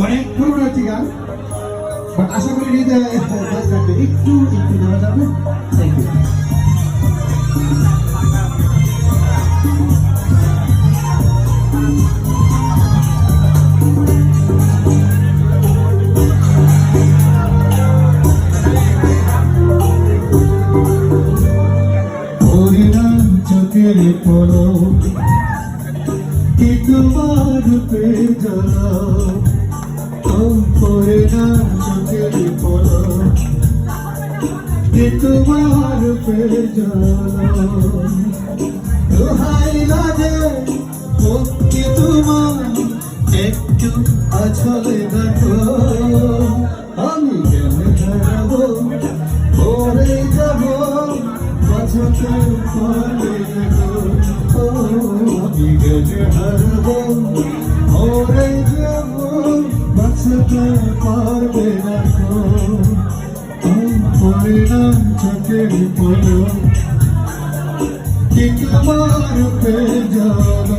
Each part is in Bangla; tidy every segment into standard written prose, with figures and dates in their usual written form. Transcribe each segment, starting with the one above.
অনেক পুরোনো একটি গান, বাট আশা করি হৃদয়ে একটু দেওয়া যাবে। Thank you. চোখের পলো কি তোমার রূপে জ্বলো, পরে না চোখের পলো কি তোমার রূপে জ্বলো, দোহাই লাগে ভক্তি তোমার একটু আছলে দেখো, আমি কেন হারাবো পরে যাবো বাঁচাতে পারবে না গো, আমি কেন হারাবো পরে যাবো বাঁচাতে পারবে না গো, পরে না চোখের পলো কি তোমার রূপে জ্বলো।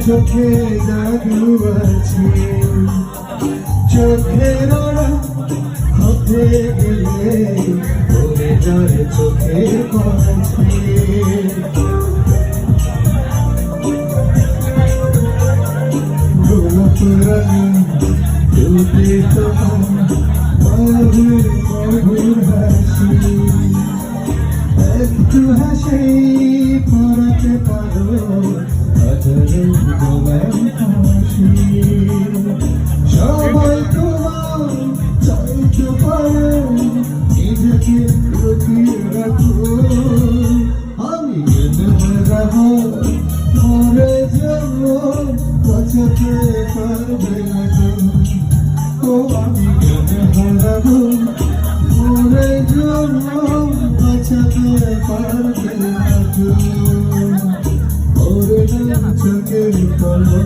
চোখে জাদু আছে, চোখের হতে গেলে পড়ে যায় চোখের কাছে, গোলাপরানি যদি তোমার মধুর মধুর হাসি, একটু হাসি পড়াতে পারো সবাই তোমার চাইতে পারে নিজেকে লুকিয়ে রাখো, আমি হারাবো মরে যাবো বাঁচাতে পারবে না গো, আমি হারাবো মরে যাবো বাঁচাতে পারবে না গো, চোখের পলো